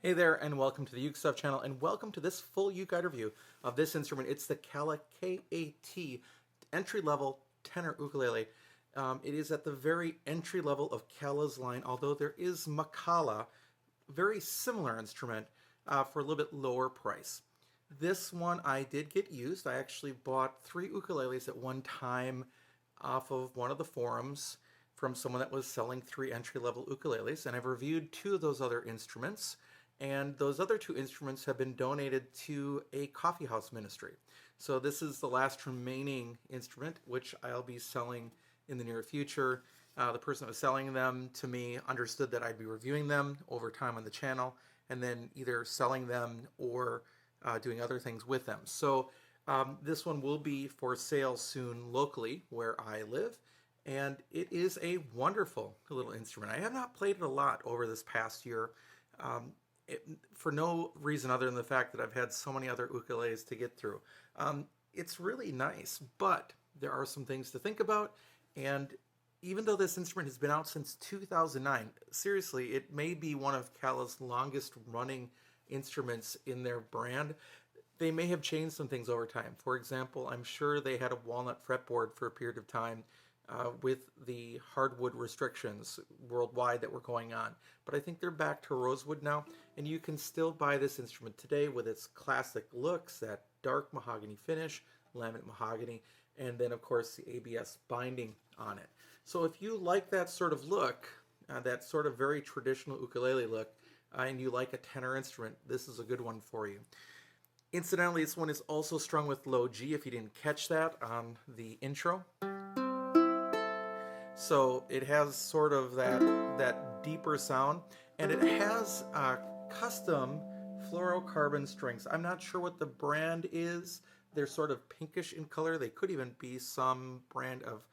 Hey there, and welcome to the UkeStuff channel, and welcome to this full UkeGuide review of this instrument. It's the Kala KA-T entry-level tenor ukulele. It is at the very entry level of Kala's line, although there is Makala, very similar instrument, for a little bit lower price. This one I did get used. I actually bought 3 ukuleles at one time off of one of the forums from someone that was selling 3 entry-level ukuleles, and I've reviewed 2 of those other instruments. And those other 2 instruments have been donated to a coffeehouse ministry. So this is the last remaining instrument, which I'll be selling in the near future. The person that was selling them to me understood that I'd be reviewing them over time on the channel, and then either selling them or doing other things with them. So this one will be for sale soon locally where I live. And it is a wonderful little instrument. I have not played it a lot over this past year. For no reason other than the fact that I've had so many other ukuleles to get through. It's really nice, but there are some things to think about, and even though this instrument has been out since 2009, seriously, it may be one of Kala's longest running instruments in their brand. They may have changed some things over time. For example, I'm sure they had a walnut fretboard for a period of time with the hardwood restrictions worldwide that were going on. But I think they're back to rosewood now, and you can still buy this instrument today with its classic looks, that dark mahogany finish, laminate mahogany, and then of course the ABS binding on it. So if you like that sort of look, that sort of very traditional ukulele look, and you like a tenor instrument, this is a good one for you. Incidentally, this one is also strung with low G, if you didn't catch that on the intro. So it has sort of that deeper sound, and it has custom fluorocarbon strings. I'm not sure what the brand is. They're sort of pinkish in color. They could even be some brand of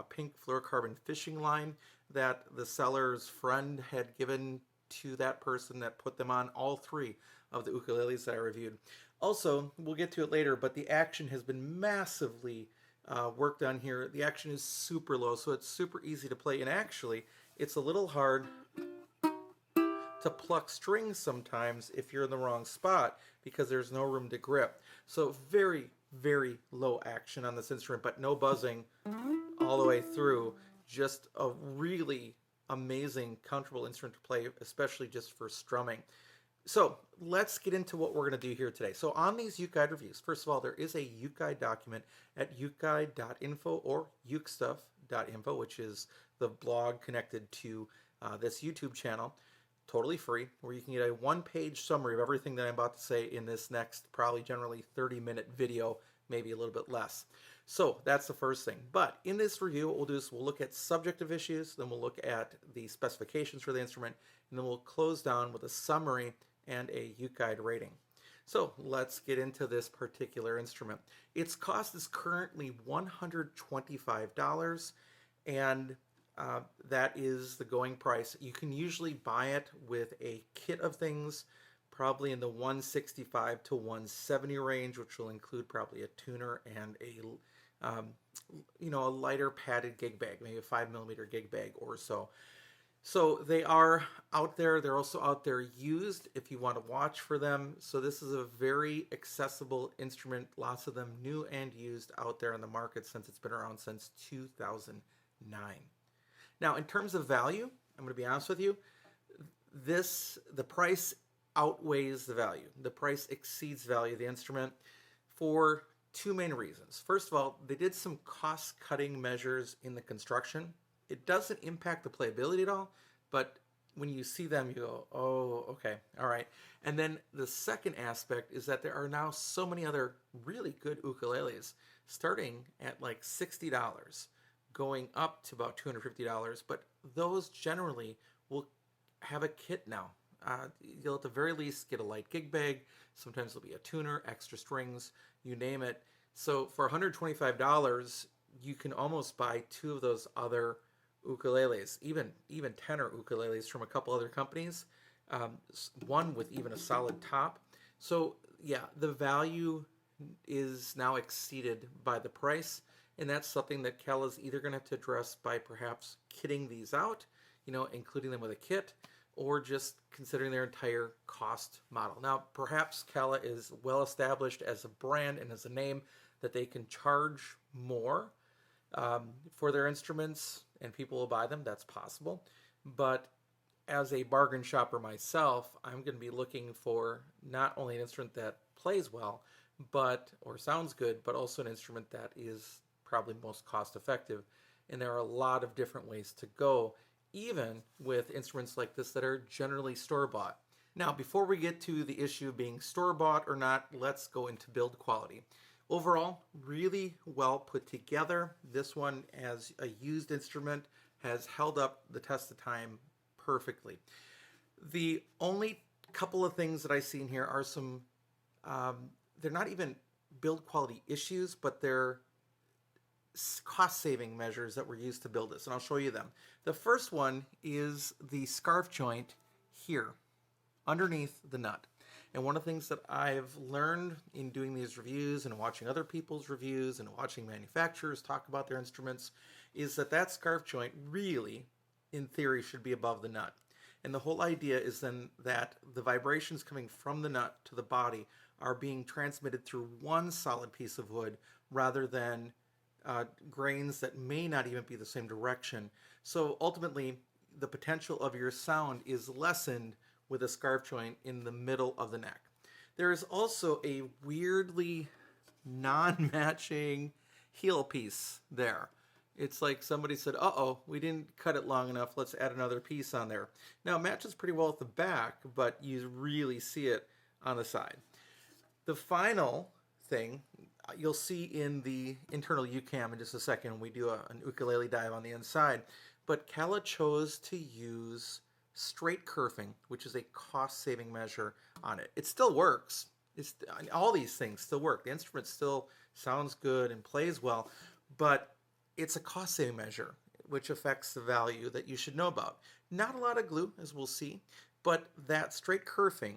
pink fluorocarbon fishing line that the seller's friend had given to that person that put them on all 3 of the ukuleles that I reviewed. Also, we'll get to it later, but the action has been massively worked on here. The action is super low, so it's super easy to play, and actually it's a little hard to pluck strings sometimes if you're in the wrong spot because there's no room to grip. So very, very low action on this instrument, but no buzzing all the way through. Just a really amazing, comfortable instrument to play, especially just for strumming. So let's get into what we're going to do here today. So on these UkeGuide reviews, first of all, there is a UkeGuide document at ukeguide.info or ukestuff.info, which is the blog connected to this YouTube channel, totally free, where you can get a 1-page summary of everything that I'm about to say in this next probably generally 30-minute video, maybe a little bit less. So that's the first thing. But in this review, what we'll do is we'll look at subjective issues, then we'll look at the specifications for the instrument, and then we'll close down with a summary and a UkeGuide rating. So let's get into this particular instrument. Its cost is currently $125, and that is the going price. You can usually buy it with a kit of things, probably in the $165 to $170 range, which will include probably a tuner and a a lighter padded gig bag, maybe a 5mm gig bag or so. So they are out there. They're also out there used if you want to watch for them. So this is a very accessible instrument. Lots of them new and used out there in the market since it's been around since 2009. Now, in terms of value, I'm going to be honest with you, the price outweighs the value. The price exceeds value of the instrument for 2 main reasons. First of all, they did some cost-cutting measures in the construction. It doesn't impact the playability at all, but when you see them, you go, oh, okay, all right. And then the second aspect is that there are now so many other really good ukuleles, starting at like $60, going up to about $250, but those generally will have a kit now. You'll at the very least get a light gig bag. Sometimes there'll be a tuner, extra strings, you name it. So for $125, you can almost buy 2 of those other ukuleles, even tenor ukuleles from a couple other companies, one with even a solid top. So yeah, the value is now exceeded by the price, and that's something that Kala's either going to have to address by perhaps kitting these out, including them with a kit, or just considering their entire cost model. Now, perhaps Kala is well established as a brand and as a name that they can charge more for their instruments and people will buy them. That's possible. But as a bargain shopper myself, I'm going to be looking for not only an instrument that plays well, or sounds good, but also an instrument that is probably most cost effective. And there are a lot of different ways to go, even with instruments like this that are generally store-bought. Now, before we get to the issue of being store-bought or not, let's go into build quality. Overall, really well put together. This one, as a used instrument, has held up the test of time perfectly. The only couple of things that I see in here are some, they're not even build quality issues, but they're cost-saving measures that were used to build this, and I'll show you them. The first one is the scarf joint here, underneath the nut. And one of the things that I've learned in doing these reviews and watching other people's reviews and watching manufacturers talk about their instruments is that scarf joint really, in theory, should be above the nut. And the whole idea is then that the vibrations coming from the nut to the body are being transmitted through one solid piece of wood rather than grains that may not even be the same direction. So ultimately, the potential of your sound is lessened with a scarf joint in the middle of the neck. There is also a weirdly non-matching heel piece there. It's like somebody said, uh-oh, we didn't cut it long enough, let's add another piece on there. Now, it matches pretty well at the back, but you really see it on the side. The final thing you'll see in the internal Uke Cam in just a second when we do an ukulele dive on the inside, but Kala chose to use straight kerfing, which is a cost-saving measure on it. It still works. All these things still work. The instrument still sounds good and plays well, but it's a cost-saving measure, which affects the value that you should know about. Not a lot of glue, as we'll see, but that straight kerfing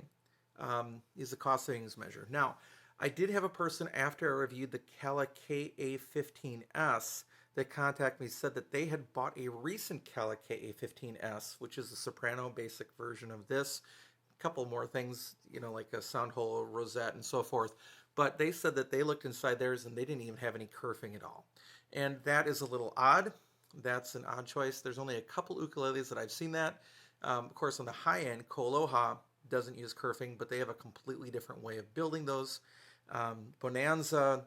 is a cost savings measure. Now, I did have a person after I reviewed the Kala KA-15S that contacted me, said that they had bought a recent Kala KA-15S, which is a soprano basic version of this. A couple more things, like a sound hole, rosette, and so forth. But they said that they looked inside theirs and they didn't even have any kerfing at all. And that is a little odd. That's an odd choice. There's only a couple ukuleles that I've seen that. Of course, on the high end, Aloha doesn't use kerfing, but they have a completely different way of building those. Bonanza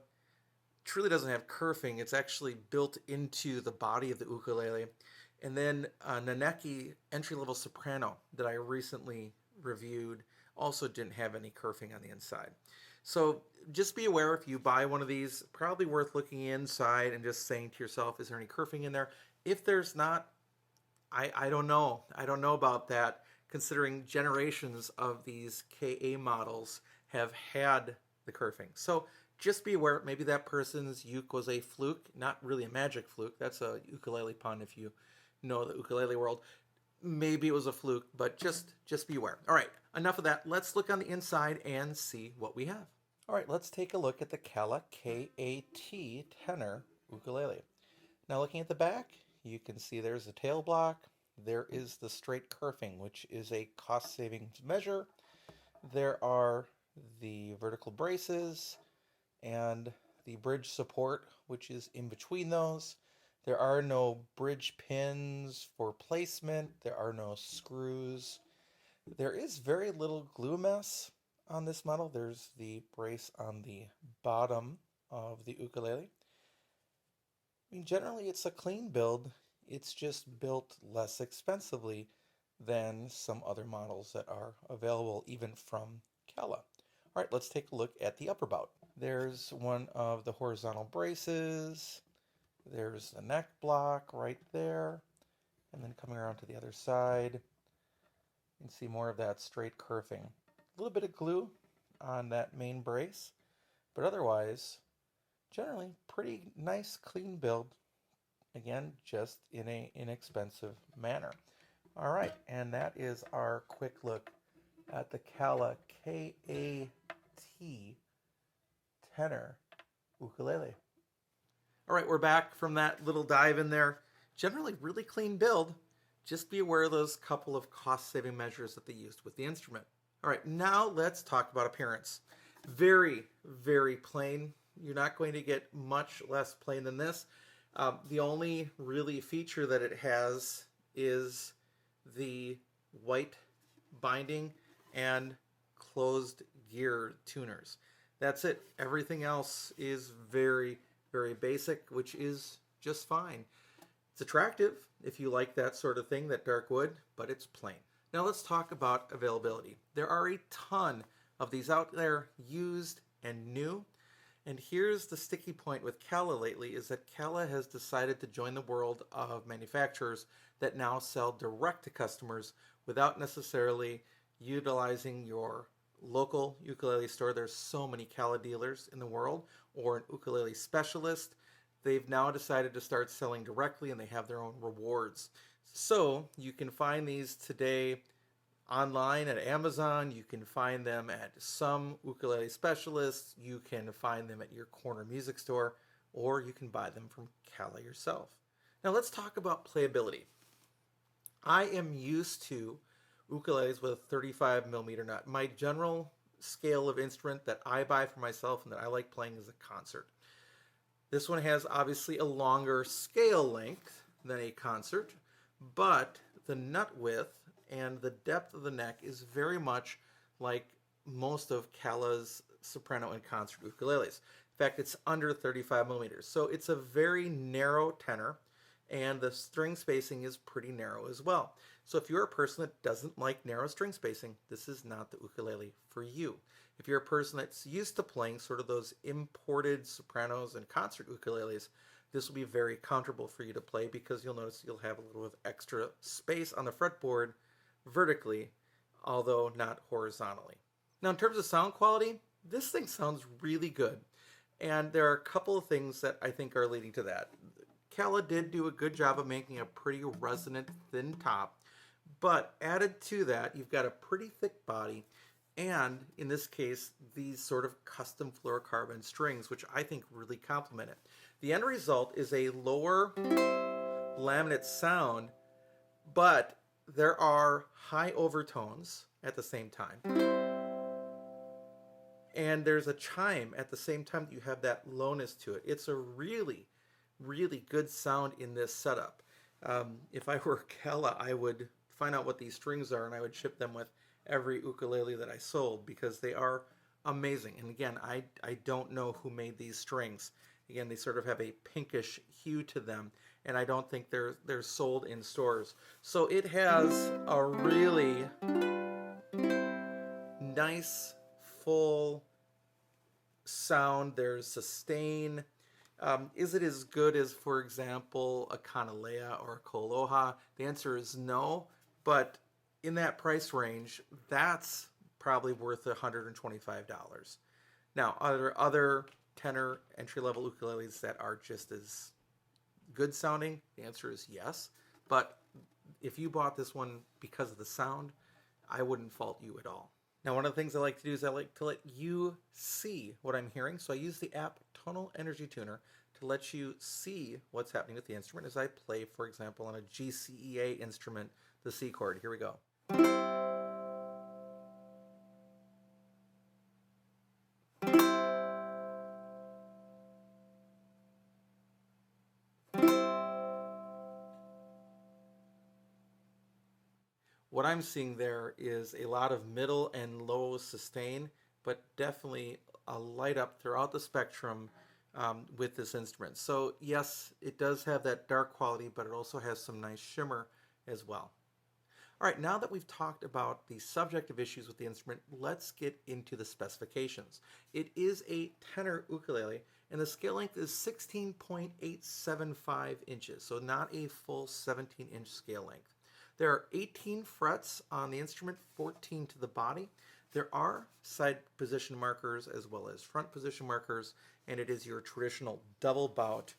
truly doesn't have kerfing. It's actually built into the body of the ukulele. And then Naneki entry-level soprano that I recently reviewed also didn't have any kerfing on the inside. So just be aware, if you buy one of these, probably worth looking inside and just saying to yourself, is there any kerfing in there? If there's not, I don't know. I don't know about that, considering generations of these KA models have had the kerfing. So just be aware, maybe that person's uke was a fluke, not really a magic fluke. That's a ukulele pun if you know the ukulele world. Maybe it was a fluke, but just be aware. All right, enough of that. Let's look on the inside and see what we have. All right, let's take a look at the Kala KA-T Tenor Ukulele. Now looking at the back, you can see there's a tail block. There is the straight kerfing, which is a cost savings measure. There are the vertical braces and the bridge support, which is in between those. There are no bridge pins for placement. There are no screws. There is very little glue mess on this model. There's the brace on the bottom of the ukulele. I mean, generally it's a clean build. It's just built less expensively than some other models that are available even from Kala. All right, let's take a look at the upper bout. There's one of the horizontal braces. There's the neck block right there. And then coming around to the other side, you can see more of that straight kerfing. A little bit of glue on that main brace, but otherwise, generally pretty nice, clean build. Again, just in an inexpensive manner. All right, and that is our quick look at the Kala KA-T Tenor Ukulele. All right, we're back from that little dive in there. Generally really clean build, just be aware of those couple of cost-saving measures that they used with the instrument. All right, now let's talk about appearance. Very, very plain. You're not going to get much less plain than this. The only really feature that it has is the white binding and closed gear tuners. That's it. Everything else is very, very basic, which is just fine. It's attractive if you like that sort of thing, that dark wood, but it's plain. Now let's talk about availability. There are a ton of these out there, used and new. And here's the sticky point with Kala lately, is that Kala has decided to join the world of manufacturers that now sell direct to customers without necessarily utilizing your local ukulele store. There's so many Kala dealers in the world, or an ukulele specialist. They've now decided to start selling directly, and they have their own rewards. So you can find these today online at Amazon. You can find them at some ukulele specialists. You can find them at your corner music store, or you can buy them from Kala yourself. Now let's talk about playability. I am used to ukuleles with a 35 millimeter nut. My general scale of instrument that I buy for myself and that I like playing is a concert. This one has obviously a longer scale length than a concert, but the nut width and the depth of the neck is very much like most of Kala's soprano and concert ukuleles. In fact, it's under 35 millimeters. So it's a very narrow tenor, and the string spacing is pretty narrow as well. So if you're a person that doesn't like narrow string spacing, this is not the ukulele for you. If you're a person that's used to playing sort of those imported sopranos and concert ukuleles, this will be very comfortable for you to play, because you'll notice you'll have a little bit of extra space on the fretboard vertically, although not horizontally. Now in terms of sound quality, this thing sounds really good. And there are a couple of things that I think are leading to that. Kala did do a good job of making a pretty resonant thin top, but added to that, you've got a pretty thick body, and in this case, these sort of custom fluorocarbon strings, which I think really complement it. The end result is a lower laminate sound, but there are high overtones at the same time. And there's a chime at the same time that you have that lowness to it. It's a really, really good sound in this setup. If I were Kala, I would find out what these strings are and I would ship them with every ukulele that I sold, because they are amazing. And again, I don't know who made these strings. Again, they sort of have a pinkish hue to them, and I don't think they're sold in stores. So it has a really nice, full sound. There's sustain. Is it as good as, for example, a Kanalea or a Koloha? The answer is no, but in that price range, that's probably worth $125. Now, are there other tenor entry-level ukuleles that are just as good sounding? The answer is yes, but if you bought this one because of the sound, I wouldn't fault you at all. Now, one of the things I like to do is I like to let you see what I'm hearing, so I use the app Tonal Energy Tuner to let you see what's happening with the instrument as I play, for example, on a GCEA instrument, the C chord. Here we go. What I'm seeing there is a lot of middle and low sustain, but definitely a light up throughout the spectrum with this instrument. So yes, it does have that dark quality, but it also has some nice shimmer as well. All right, now that we've talked about the subjective issues with the instrument, let's get into the specifications. It is a tenor ukulele, and the scale length is 16.875 inches, so not a full 17-inch scale length. There are 18 frets on the instrument, 14 to the body. There are side position markers as well as front position markers, and it is your traditional double bout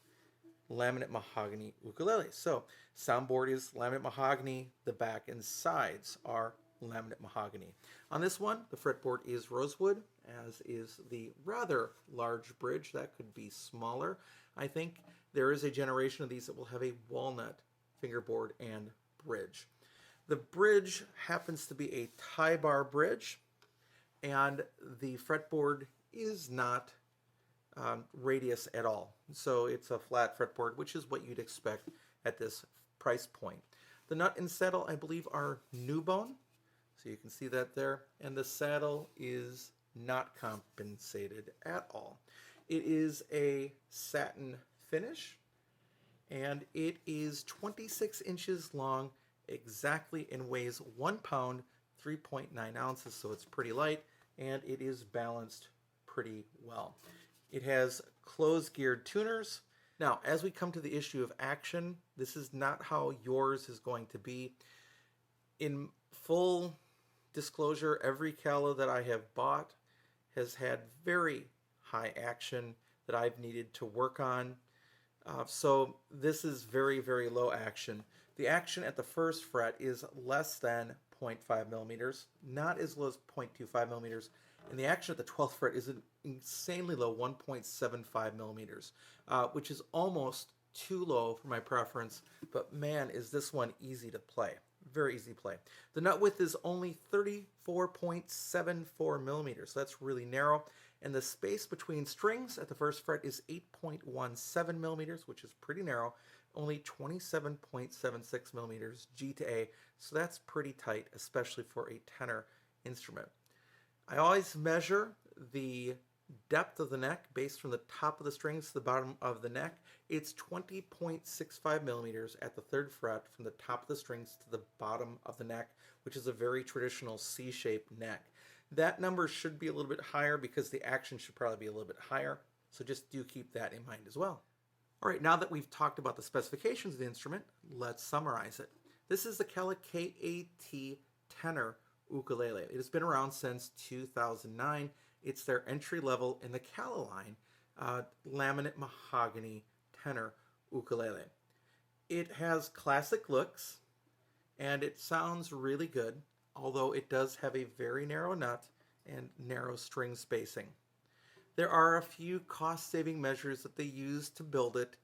laminate mahogany ukulele. So soundboard is laminate mahogany, the back and sides are laminate mahogany. On this one, the fretboard is rosewood, as is the rather large bridge. That could be smaller. I think there is a generation of these that will have a walnut fingerboard and bridge. The bridge happens to be a tie bar bridge, and the fretboard is not radius at all. So it's a flat fretboard, which is what you'd expect at this price point. The nut and saddle, I believe, are new bone. So you can see that there. And the saddle is not compensated at all. It is a satin finish, and it is 26 inches long exactly and weighs 1 pound, 3.9 ounces, so it's pretty light, and it is balanced pretty well. It has closed-geared tuners. Now, as we come to the issue of action, this is not how yours is going to be. In full disclosure, every Kala that I have bought has had very high action that I've needed to work on. So this is very, very low action. The action at the first fret is less than 0.5 millimeters, not as low as 0.25 millimeters. And the action at the 12th fret is an insanely low 1.75 millimeters, which is almost too low for my preference. But man, is this one easy to play. Very easy to play. The nut width is only 34.74 millimeters, so that's really narrow. And the space between strings at the first fret is 8.17 millimeters, which is pretty narrow. Only 27.76 millimeters G to A, so that's pretty tight, especially for a tenor instrument. I always measure the depth of the neck based from the top of the strings to the bottom of the neck. It's 20.65 millimeters at the third fret from the top of the strings to the bottom of the neck, which is a very traditional C-shaped neck. That number should be a little bit higher because the action should probably be a little bit higher, so just do keep that in mind as well. All right, now that we've talked about the specifications of the instrument, let's summarize it. This is the Kala KA-T Tenor Ukulele. It has been around since 2009. It's their entry level in the Kala line, laminate mahogany tenor ukulele. It has classic looks, and it sounds really good, although it does have a very narrow nut and narrow string spacing. There are a few cost-saving measures that they use to build it,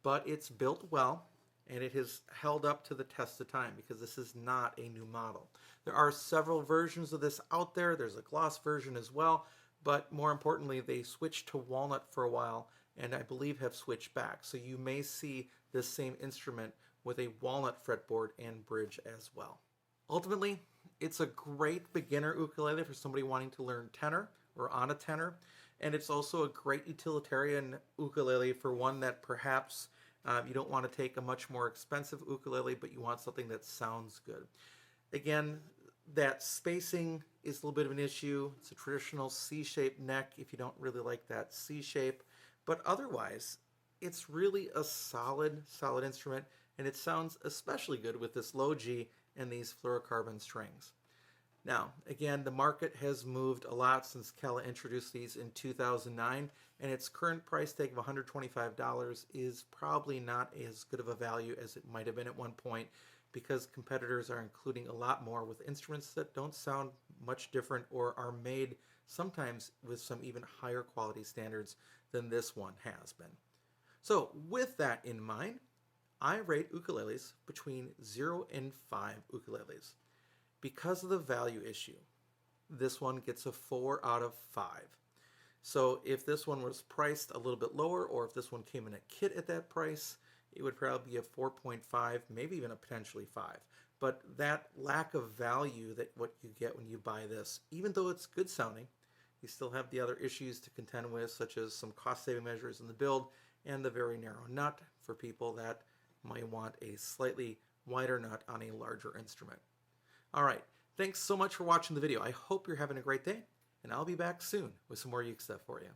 but it's built well, and it has held up to the test of time because this is not a new model. There are several versions of this out there. There's a gloss version as well, but more importantly, they switched to walnut for a while, and I believe have switched back. So you may see this same instrument with a walnut fretboard and bridge as well. Ultimately, it's a great beginner ukulele for somebody wanting to learn tenor or on a tenor. And it's also a great utilitarian ukulele for one that perhaps you don't want to take a much more expensive ukulele, but you want something that sounds good. Again, that spacing is a little bit of an issue. It's a traditional C-shaped neck if you don't really like that C shape. But otherwise, it's really a solid instrument, and it sounds especially good with this low G and these fluorocarbon strings. Now, again, the market has moved a lot since Kala introduced these in 2009, and its current price tag of $125 is probably not as good of a value as it might have been at one point, because competitors are including a lot more with instruments that don't sound much different or are made sometimes with some even higher quality standards than this one has been. So with that in mind, I rate ukuleles between 0 and 5 ukuleles. Because of the value issue, this one gets a 4 out of 5. So if this one was priced a little bit lower, or if this one came in a kit at that price, it would probably be a 4.5, maybe even a potentially 5. But that lack of value that what you get when you buy this, even though it's good sounding, you still have the other issues to contend with, such as some cost-saving measures in the build and the very narrow nut for people that might want a slightly wider nut on a larger instrument. All right, thanks so much for watching the video. I hope you're having a great day, and I'll be back soon with some more Uke stuff for you.